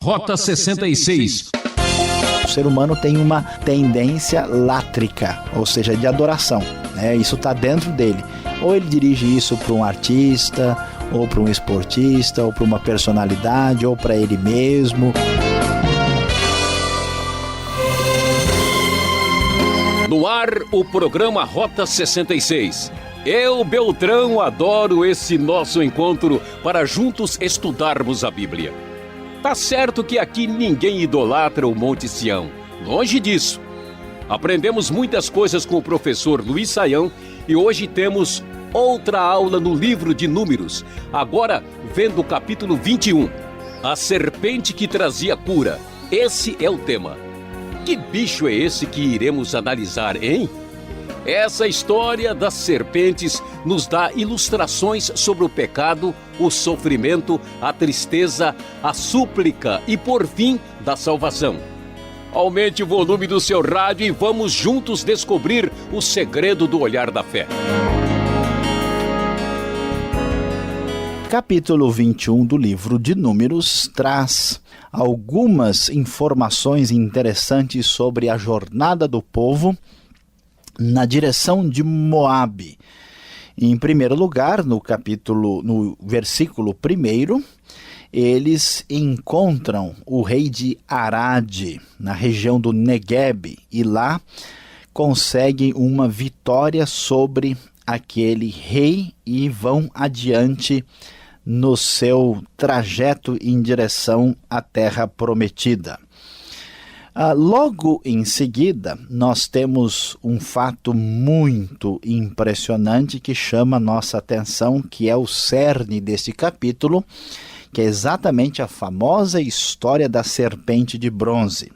Rota 66. O ser humano tem uma tendência látrica, ou seja, de adoração, né? Isso está dentro dele. Ou ele dirige isso para um artista, ou para um esportista, ou para uma personalidade, ou para ele mesmo. No ar, o programa Rota 66. Eu, Beltrão, adoro esse nosso encontro para juntos estudarmos a Bíblia. Tá certo que aqui ninguém idolatra o Monte Sião. Longe disso. Aprendemos muitas coisas com o professor Luiz Saião e hoje temos outra aula no livro de Números. Agora, vendo o capítulo 21. A serpente que trazia cura. Esse é o tema. Que bicho é esse que iremos analisar, hein? Essa história das serpentes nos dá ilustrações sobre o pecado, o sofrimento, a tristeza, a súplica e, por fim, da salvação. Aumente o volume do seu rádio e vamos juntos descobrir o segredo do olhar da fé. Capítulo 21 do livro de Números traz algumas informações interessantes sobre a jornada do povo na direção de Moabe. Em primeiro lugar, no versículo 1, eles encontram o rei de Arade, na região do Negueb, e lá conseguem uma vitória sobre aquele rei e vão adiante no seu trajeto em direção à terra prometida. Logo em seguida, nós temos um fato muito impressionante que chama nossa atenção, que é o cerne deste capítulo, que é exatamente a famosa história da serpente de bronze.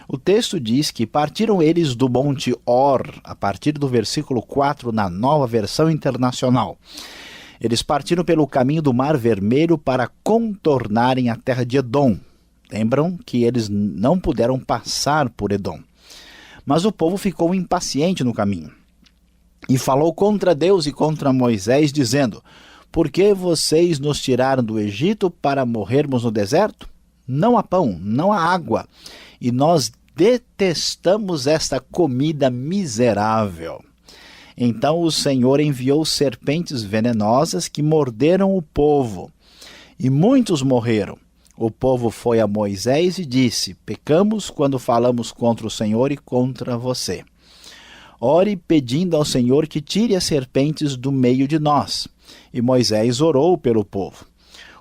O texto diz que partiram eles do Monte Or, a partir do versículo 4, na Nova Versão Internacional. Eles partiram pelo caminho do Mar Vermelho para contornarem a terra de Edom. Lembram que eles não puderam passar por Edom. Mas o povo ficou impaciente no caminho e falou contra Deus e contra Moisés, dizendo: por que vocês nos tiraram do Egito para morrermos no deserto? Não há pão, não há água, e nós detestamos esta comida miserável. Então o Senhor enviou serpentes venenosas que morderam o povo, e muitos morreram. O povo foi a Moisés e disse: pecamos quando falamos contra o Senhor e contra você. Ore pedindo ao Senhor que tire as serpentes do meio de nós. E Moisés orou pelo povo.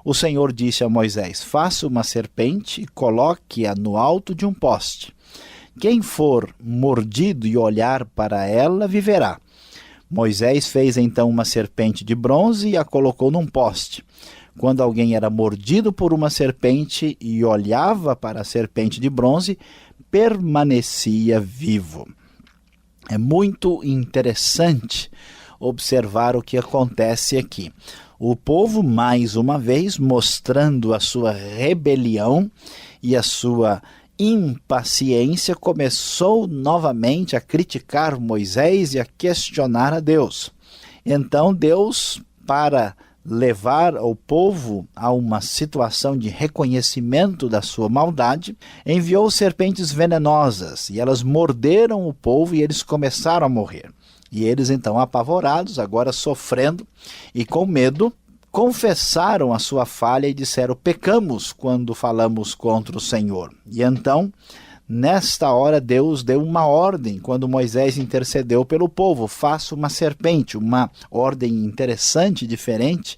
O Senhor disse a Moisés: faça uma serpente e coloque-a no alto de um poste. Quem for mordido e olhar para ela, viverá. Moisés fez então uma serpente de bronze e a colocou num poste. Quando alguém era mordido por uma serpente e olhava para a serpente de bronze, permanecia vivo. É muito interessante observar o que acontece aqui. O povo, mais uma vez, mostrando a sua rebelião e a sua impaciência, começou novamente a criticar Moisés e a questionar a Deus. Então Deus, para levar o povo a uma situação de reconhecimento da sua maldade, enviou serpentes venenosas, e elas morderam o povo e eles começaram a morrer. E eles então, apavorados, agora sofrendo e com medo, confessaram a sua falha e disseram: pecamos quando falamos contra o Senhor. E então, nesta hora, Deus deu uma ordem, quando Moisés intercedeu pelo povo: faça uma serpente, uma ordem interessante, diferente,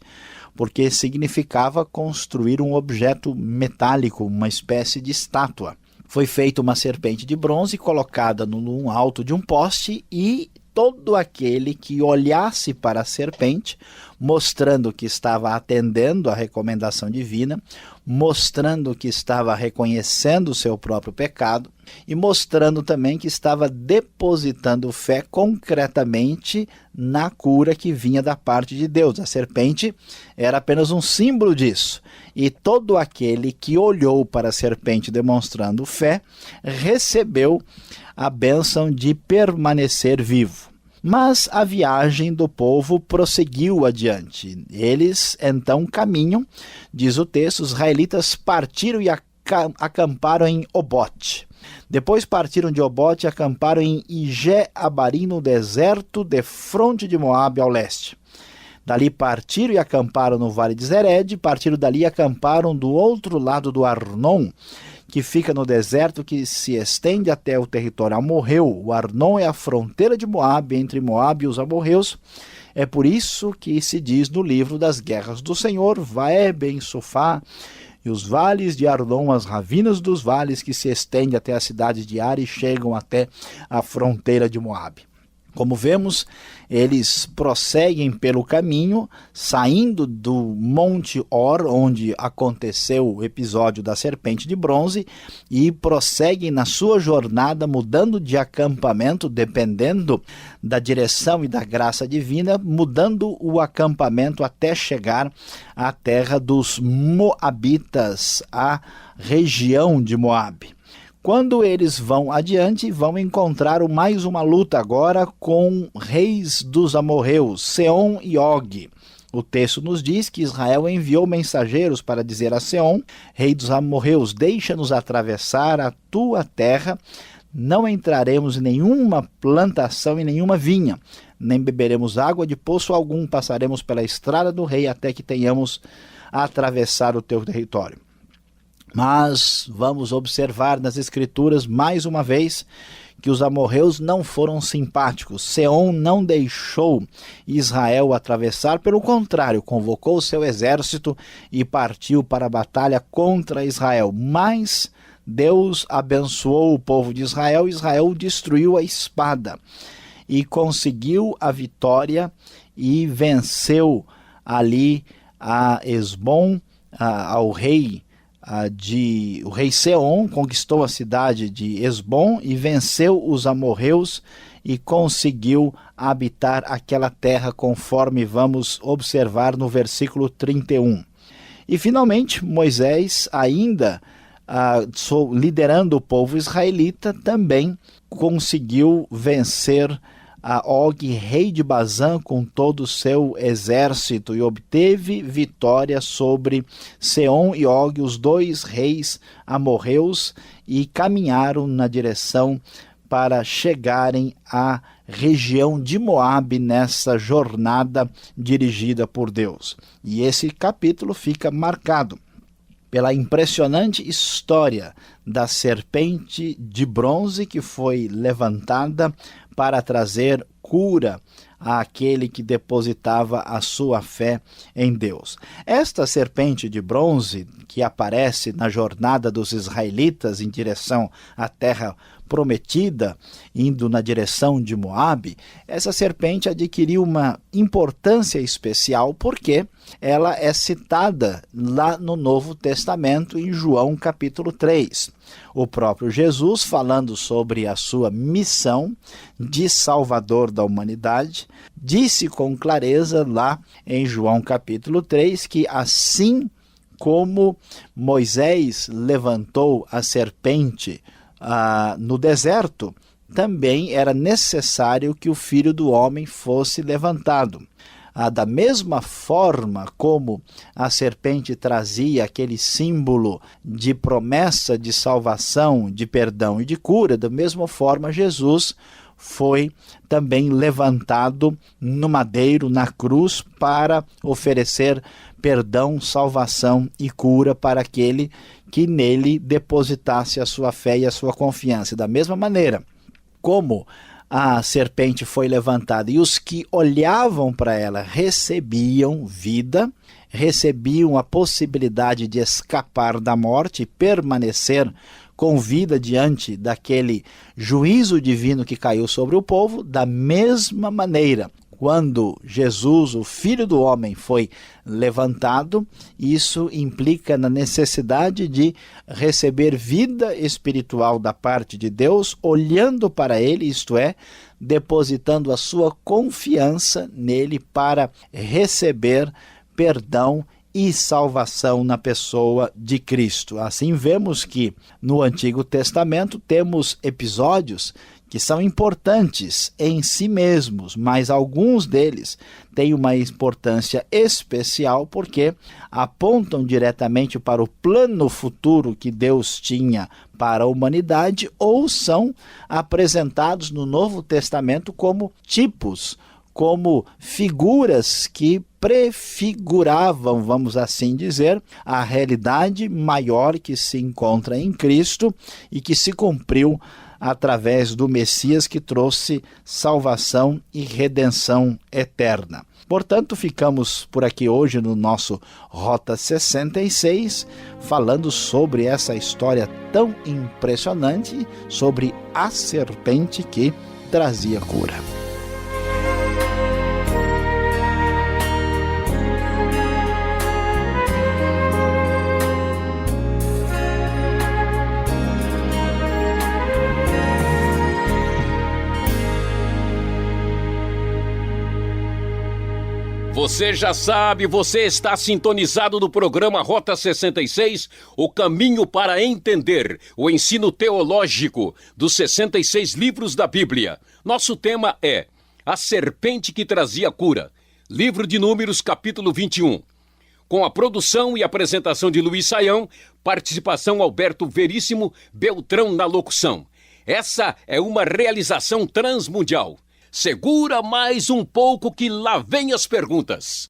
porque significava construir um objeto metálico, uma espécie de estátua. Foi feita uma serpente de bronze, colocada no alto de um poste, e todo aquele que olhasse para a serpente, mostrando que estava atendendo à recomendação divina, mostrando que estava reconhecendo o seu próprio pecado e mostrando também que estava depositando fé concretamente na cura que vinha da parte de Deus. A serpente era apenas um símbolo disso. E todo aquele que olhou para a serpente demonstrando fé, recebeu a bênção de permanecer vivo. Mas a viagem do povo prosseguiu adiante. Eles então caminham, diz o texto, os israelitas partiram e acamparam em Obote. Depois partiram de Obote e acamparam em Ije-Abarim, no deserto defronte de Moabe, ao leste. Dali partiram e acamparam no vale de Zered, partiram dali e acamparam do outro lado do Arnon, que fica no deserto, que se estende até o território amorreu. O Arnon é a fronteira de Moabe, entre Moabe e os amorreus. É por isso que se diz no livro das guerras do Senhor, Vaé, Ben-Sofá, e os vales de Arnon, as ravinas dos vales, que se estendem até a cidade de Ar e chegam até a fronteira de Moabe. Como vemos, eles prosseguem pelo caminho, saindo do Monte Or, onde aconteceu o episódio da serpente de bronze, e prosseguem na sua jornada, mudando de acampamento, dependendo da direção e da graça divina, mudando o acampamento até chegar à terra dos Moabitas, a região de Moabe. Quando eles vão adiante, vão encontrar mais uma luta agora com reis dos amorreus, Seom e Og. O texto nos diz que Israel enviou mensageiros para dizer a Seom, rei dos amorreus, deixa-nos atravessar a tua terra, não entraremos em nenhuma plantação e nenhuma vinha, nem beberemos água de poço algum, passaremos pela estrada do rei até que tenhamos atravessar o teu território. Mas vamos observar nas Escrituras mais uma vez que os amorreus não foram simpáticos. Seom não deixou Israel atravessar, pelo contrário, convocou seu exército e partiu para a batalha contra Israel. Mas Deus abençoou o povo de Israel, Israel destruiu a espada e conseguiu a vitória e venceu ali a Esbom, ao rei o rei Seom, conquistou a cidade de Esbom e venceu os amorreus e conseguiu habitar aquela terra, conforme vamos observar no versículo 31. E finalmente Moisés, ainda liderando o povo israelita, também conseguiu vencer a Og, rei de Bazã, com todo o seu exército, e obteve vitória sobre Seom e Og, os dois reis amorreus, e caminharam na direção para chegarem à região de Moabe nessa jornada dirigida por Deus. E esse capítulo fica marcado pela impressionante história da serpente de bronze que foi levantada para trazer cura àquele que depositava a sua fé em Deus. Esta serpente de bronze, que aparece na jornada dos israelitas em direção à terra prometida, indo na direção de Moabe, essa serpente adquiriu uma importância especial porque ela é citada lá no Novo Testamento, em João capítulo 3. O próprio Jesus, falando sobre a sua missão de Salvador da humanidade, disse com clareza lá em João capítulo 3 que assim como Moisés levantou a serpente no deserto, também era necessário que o Filho do Homem fosse levantado. Da mesma forma como a serpente trazia aquele símbolo de promessa de salvação, de perdão e de cura, da mesma forma Jesus foi também levantado no madeiro, na cruz, para oferecer perdão, salvação e cura para aquele que nele depositasse a sua fé e a sua confiança. Da mesma maneira como a serpente foi levantada e os que olhavam para ela recebiam vida, recebiam a possibilidade de escapar da morte e permanecer com vida diante daquele juízo divino que caiu sobre o povo, da mesma maneira, quando Jesus, o Filho do Homem, foi levantado, isso implica na necessidade de receber vida espiritual da parte de Deus, olhando para ele, isto é, depositando a sua confiança nele para receber perdão e salvação na pessoa de Cristo. Assim vemos que no Antigo Testamento temos episódios que são importantes em si mesmos, mas alguns deles têm uma importância especial porque apontam diretamente para o plano futuro que Deus tinha para a humanidade ou são apresentados no Novo Testamento como tipos, como figuras que prefiguravam, vamos assim dizer, a realidade maior que se encontra em Cristo e que se cumpriu através do Messias que trouxe salvação e redenção eterna. Portanto, ficamos por aqui hoje no nosso Rota 66, falando sobre essa história tão impressionante, sobre a serpente que trazia cura. Você já sabe, você está sintonizado no programa Rota 66, o caminho para entender o ensino teológico dos 66 livros da Bíblia. Nosso tema é A Serpente que Trazia Cura, livro de Números, capítulo 21. Com a produção e apresentação de Luiz Saião, participação Alberto Veríssimo, Beltrão na locução. Essa é uma realização transmundial. Segura mais um pouco que lá vem as perguntas.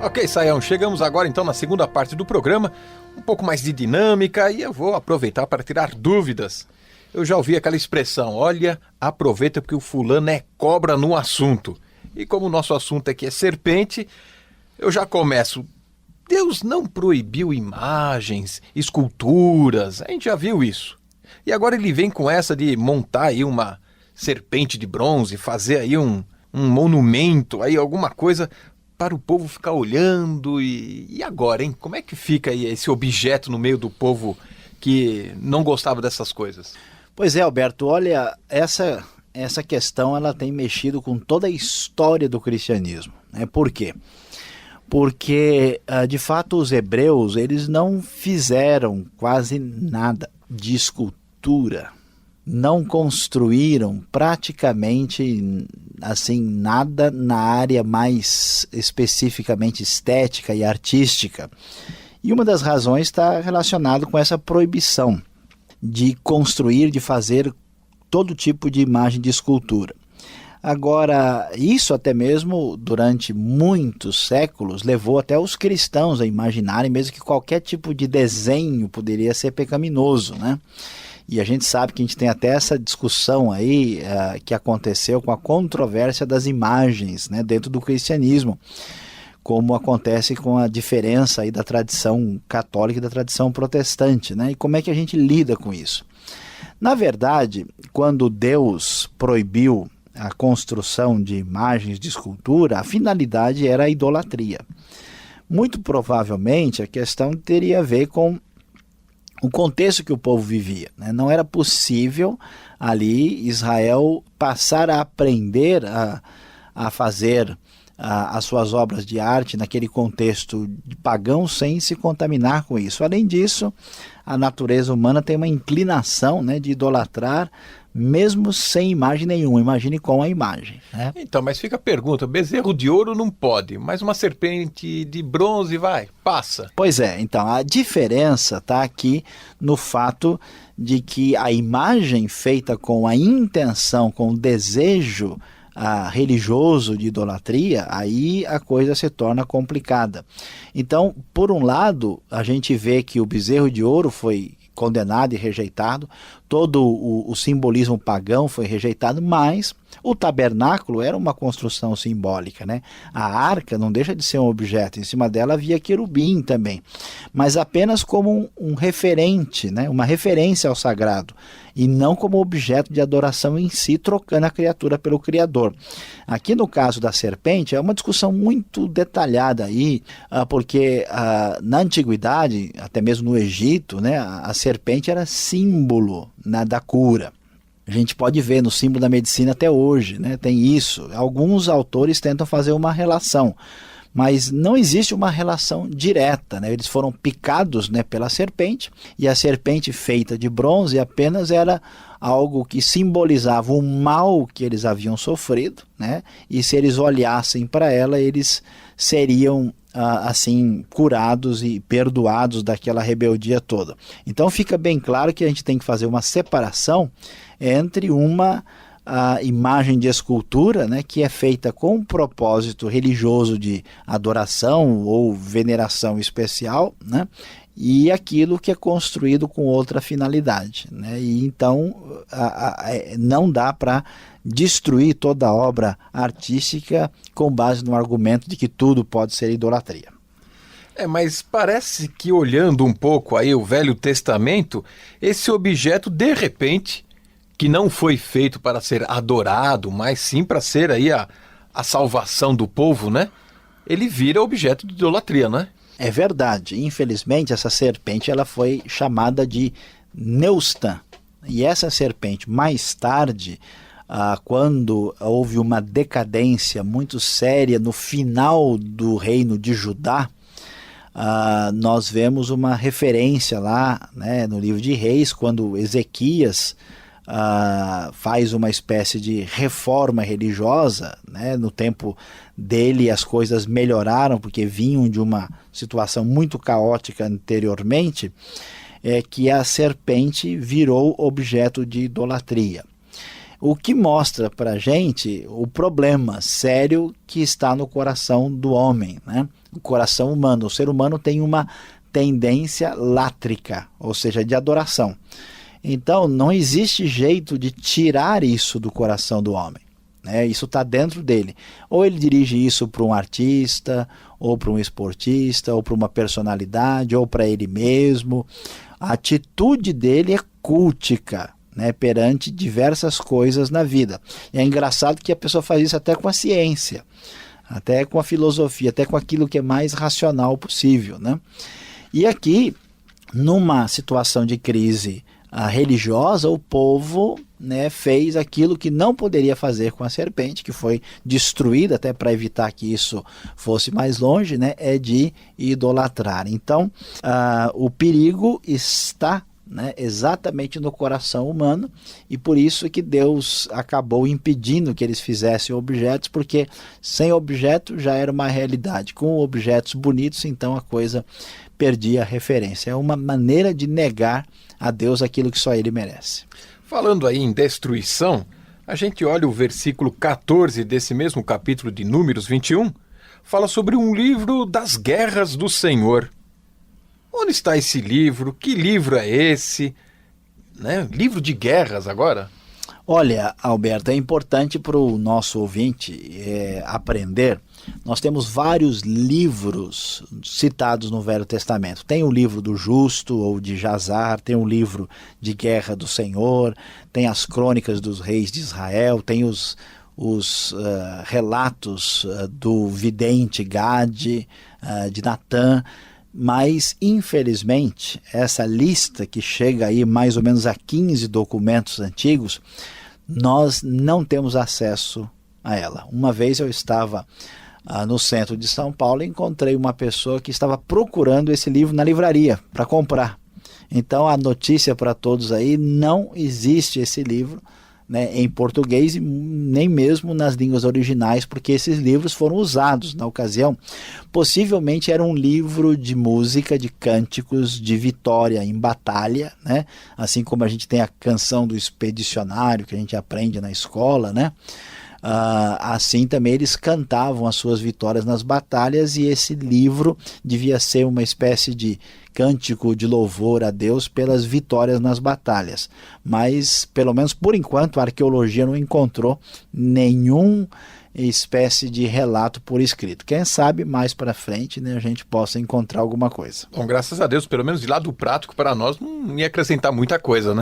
Ok, Saião, chegamos agora então na segunda parte do programa, um pouco mais de dinâmica e eu vou aproveitar para tirar dúvidas. Eu já ouvi aquela expressão, olha, aproveita porque o fulano é cobra no assunto. E como o nosso assunto aqui é serpente, eu já começo. Deus não proibiu imagens, esculturas, a gente já viu isso. E agora ele vem com essa de montar aí uma serpente de bronze, fazer aí um monumento, aí alguma coisa para o povo ficar olhando. E agora, hein? Como é que fica aí esse objeto no meio do povo que não gostava dessas coisas? Pois é, Alberto, olha, essa questão ela tem mexido com toda a história do cristianismo. Por quê? Porque, de fato, os hebreus eles não fizeram quase nada de escultura, não construíram praticamente assim, nada na área mais especificamente estética e artística. E uma das razões está relacionada com essa proibição de construir, de fazer todo tipo de imagem de escultura. Agora, isso até mesmo durante muitos séculos levou até os cristãos a imaginarem mesmo que qualquer tipo de desenho poderia ser pecaminoso, né? E a gente sabe que a gente tem até essa discussão aí que aconteceu com a controvérsia das imagens, né, dentro do cristianismo, como acontece com a diferença aí da tradição católica e da tradição protestante, né? E como é que a gente lida com isso? Na verdade, quando Deus proibiu a construção de imagens de escultura, a finalidade era a idolatria. Muito provavelmente a questão teria a ver com o contexto que o povo vivia, né? Não era possível ali Israel passar a aprender a fazer as suas obras de arte naquele contexto de pagão sem se contaminar com isso. Além disso, a natureza humana tem uma inclinação, né, de idolatrar mesmo sem imagem nenhuma, imagine com a imagem, né? Então, mas fica a pergunta, bezerro de ouro não pode, mas uma serpente de bronze vai, passa. Pois é, então a diferença está aqui no fato de que a imagem feita com a intenção, com o desejo religioso de idolatria, aí a coisa se torna complicada. Então, por um lado, a gente vê que o bezerro de ouro foi condenado e rejeitado, todo o simbolismo pagão foi rejeitado, mas o tabernáculo era uma construção simbólica, né? A arca não deixa de ser um objeto, em cima dela havia querubim também, mas apenas como um referente, né? Uma referência ao sagrado, e não como objeto de adoração em si, trocando a criatura pelo Criador. Aqui no caso da serpente, é uma discussão muito detalhada aí, porque na antiguidade, até mesmo no Egito, né, a serpente era símbolo, né, da cura. A gente pode ver no símbolo da medicina até hoje, né, tem isso. Alguns autores tentam fazer uma relação, mas não existe uma relação direta, né? Eles foram picados, né, pela serpente, e a serpente feita de bronze apenas era algo que simbolizava o mal que eles haviam sofrido, né? E se eles olhassem para ela, eles seriam assim curados e perdoados daquela rebeldia toda. Então fica bem claro que a gente tem que fazer uma separação entre uma a imagem de escultura, né, que é feita com um propósito religioso de adoração ou veneração especial, né, e aquilo que é construído com outra finalidade, né, e então não dá para destruir toda a obra artística com base no argumento de que tudo pode ser idolatria. Mas parece que olhando um pouco aí o Velho Testamento, esse objeto de repente, que não foi feito para ser adorado, mas sim para ser aí a salvação do povo, né? Ele vira objeto de idolatria, né? É verdade. Infelizmente, essa serpente ela foi chamada de Neustã. E essa serpente, mais tarde, quando houve uma decadência muito séria no final do reino de Judá, nós vemos uma referência lá, né, no livro de Reis, quando Ezequias faz uma espécie de reforma religiosa, né? No tempo dele as coisas melhoraram porque vinham de uma situação muito caótica anteriormente, que a serpente virou objeto de idolatria. O que mostra para a gente o problema sério que está no coração do homem, né? O coração humano. O ser humano tem uma tendência látrica, ou seja, de adoração. Então, não existe jeito de tirar isso do coração do homem, né? Isso está dentro dele. Ou ele dirige isso para um artista, ou para um esportista, ou para uma personalidade, ou para ele mesmo. A atitude dele é cultica, né, perante diversas coisas na vida. E é engraçado que a pessoa faz isso até com a ciência, até com a filosofia, até com aquilo que é mais racional possível, né? E aqui, numa situação de crise religiosa, o povo, né, fez aquilo que não poderia fazer com a serpente, que foi destruída até para evitar que isso fosse mais longe, né, é de idolatrar. Então, o perigo está, né, exatamente no coração humano, e por isso que Deus acabou impedindo que eles fizessem objetos, porque sem objeto já era uma realidade. Com objetos bonitos, então a coisa perdia a referência. É uma maneira de negar a Deus aquilo que só ele merece. Falando aí em destruição, a gente olha o versículo 14 desse mesmo capítulo de Números 21, fala sobre um livro das guerras do Senhor. Onde está esse livro? Que livro é esse? Né? Livro de guerras agora? Olha, Alberto, é importante para o nosso ouvinte aprender. Nós temos vários livros citados no Velho Testamento. Tem o livro do Justo ou de Jazar, tem o livro de Guerra do Senhor, tem as crônicas dos reis de Israel, tem os relatos do vidente Gade, de Natã. Mas, infelizmente, essa lista que chega aí mais ou menos a 15 documentos antigos, nós não temos acesso a ela. Uma vez eu estava no centro de São Paulo e encontrei uma pessoa que estava procurando esse livro na livraria para comprar. Então, a notícia para todos aí, não existe esse livro, né, em português e nem mesmo nas línguas originais, porque esses livros foram usados na ocasião. Possivelmente era um livro de música, de cânticos, de vitória em batalha, né? Assim como a gente tem a canção do expedicionário que a gente aprende na escola, né? Assim também eles cantavam as suas vitórias nas batalhas, e esse livro devia ser uma espécie de cântico de louvor a Deus pelas vitórias nas batalhas. Mas, pelo menos por enquanto, a arqueologia não encontrou nenhuma espécie de relato por escrito. Quem sabe mais para frente, né, a gente possa encontrar alguma coisa. Bom, graças a Deus, pelo menos de lado prático para nós não ia acrescentar muita coisa,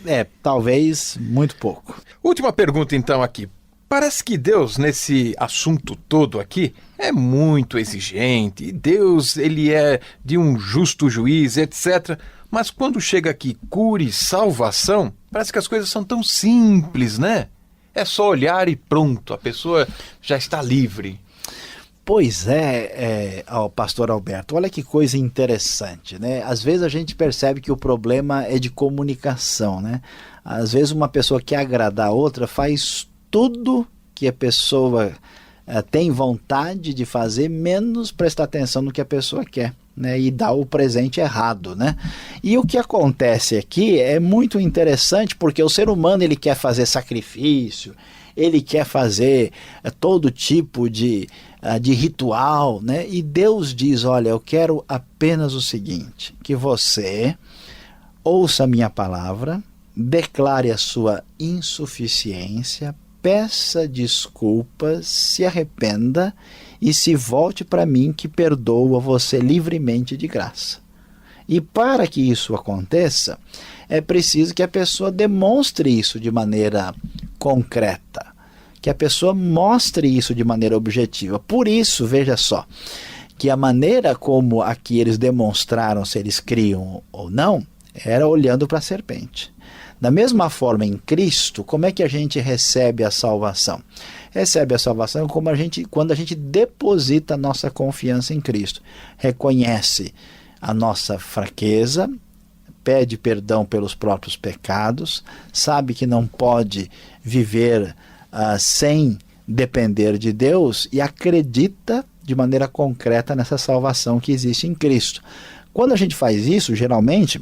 né? Talvez muito pouco. Última pergunta então aqui. Parece que Deus, nesse assunto todo aqui, é muito exigente. E Deus, ele é de um justo juiz, etc. Mas quando chega aqui cura e salvação, parece que as coisas são tão simples, né? É só olhar e pronto, a pessoa já está livre. Pois pastor Alberto, olha que coisa interessante, né? Às vezes a gente percebe que o problema é de comunicação, né? Às vezes uma pessoa quer agradar a outra, faz tudo que a pessoa tem vontade de fazer, menos prestar atenção no que a pessoa quer, né? E dá o presente errado, né? E o que acontece aqui é muito interessante, porque o ser humano ele quer fazer sacrifício, ele quer fazer todo tipo de ritual, né? E Deus diz, olha, eu quero apenas o seguinte, que você ouça a minha palavra, declare a sua insuficiência, peça desculpas, se arrependa e se volte para mim que perdoa você livremente de graça. E para que isso aconteça, é preciso que a pessoa demonstre isso de maneira concreta, que a pessoa mostre isso de maneira objetiva. Por isso, veja só, que a maneira como aqui eles demonstraram se eles criam ou não, era olhando para a serpente. Da mesma forma, em Cristo, como é que a gente recebe a salvação? Recebe a salvação quando a gente deposita a nossa confiança em Cristo. Reconhece a nossa fraqueza, pede perdão pelos próprios pecados, sabe que não pode viver sem depender de Deus e acredita de maneira concreta nessa salvação que existe em Cristo. Quando a gente faz isso, geralmente,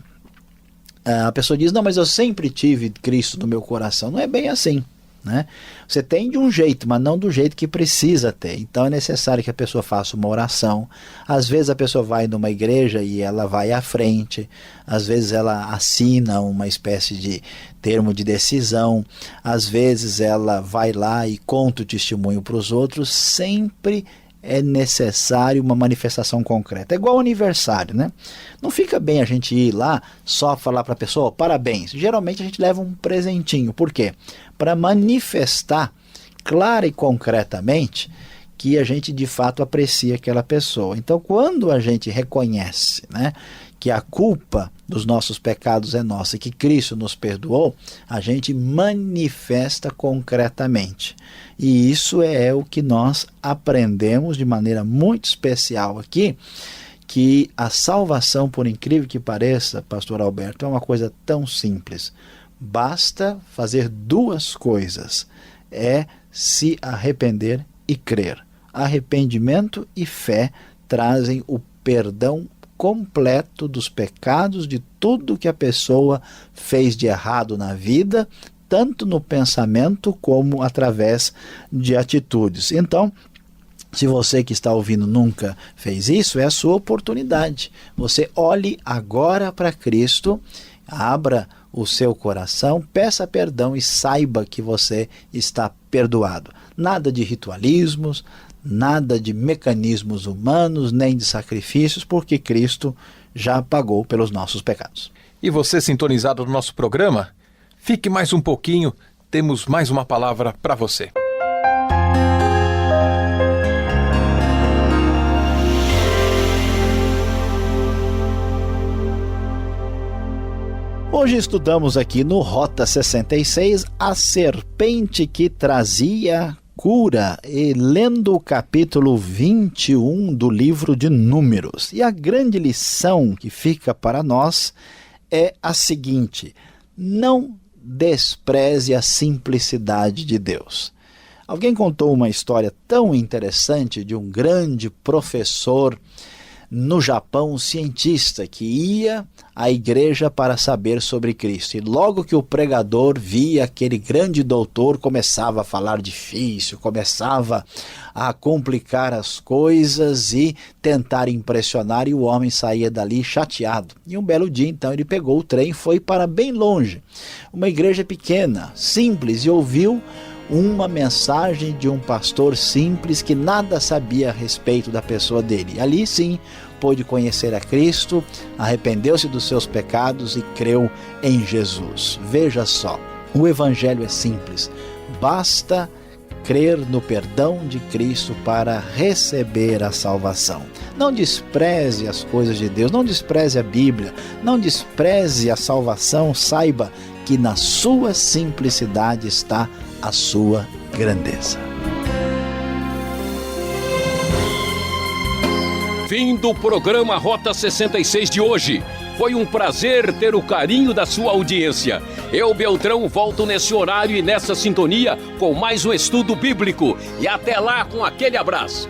a pessoa diz, não, mas eu sempre tive Cristo no meu coração. Não é bem assim, né? Você tem de um jeito, mas não do jeito que precisa ter. Então é necessário que a pessoa faça uma oração. Às vezes a pessoa vai numa igreja e ela vai à frente. Às vezes ela assina uma espécie de termo de decisão. Às vezes ela vai lá e conta o testemunho para os outros. Sempre é necessário uma manifestação concreta. É igual ao aniversário, né? Não fica bem a gente ir lá só falar para a pessoa, parabéns. Geralmente a gente leva um presentinho. Por quê? Para manifestar clara e concretamente que a gente de fato aprecia aquela pessoa. Então, quando a gente reconhece, né, que a culpa dos nossos pecados é nossa e que Cristo nos perdoou, a gente manifesta concretamente. E isso é o que nós aprendemos de maneira muito especial aqui, que a salvação, por incrível que pareça, pastor Alberto, é uma coisa tão simples. Basta fazer duas coisas, é se arrepender e crer. Arrependimento e fé trazem o perdão completo dos pecados, de tudo que a pessoa fez de errado na vida, tanto no pensamento como através de atitudes. Então, se você que está ouvindo nunca fez isso, é a sua oportunidade. Você olhe agora para Cristo, abra o seu coração, peça perdão e saiba que você está perdoado. Nada de ritualismos, nada de mecanismos humanos, nem de sacrifícios, porque Cristo já pagou pelos nossos pecados. E você sintonizado no nosso programa? Fique mais um pouquinho, temos mais uma palavra para você. Hoje estudamos aqui no Rota 66 a serpente que trazia cura, e lendo o capítulo 21 do livro de Números. E a grande lição que fica para nós é a seguinte: não despreze a simplicidade de Deus. Alguém contou uma história tão interessante de um grande professor no Japão, um cientista que ia à igreja para saber sobre Cristo. E logo que o pregador via aquele grande doutor, começava a falar difícil, começava a complicar as coisas e tentar impressionar, e o homem saía dali chateado. E um belo dia, então, ele pegou o trem e foi para bem longe, uma igreja pequena, simples, e ouviu uma mensagem de um pastor simples que nada sabia a respeito da pessoa dele. E ali sim pôde conhecer a Cristo, arrependeu-se dos seus pecados e creu em Jesus. Veja só, o evangelho é simples, basta crer no perdão de Cristo para receber a salvação. Não despreze as coisas de Deus, não despreze a Bíblia, não despreze a salvação. Saiba que na sua simplicidade está a sua grandeza. Fim do programa Rota 66 de hoje. Foi um prazer ter o carinho da sua audiência. Eu, Beltrão, volto nesse horário e nessa sintonia com mais um estudo bíblico. E até lá, com aquele abraço.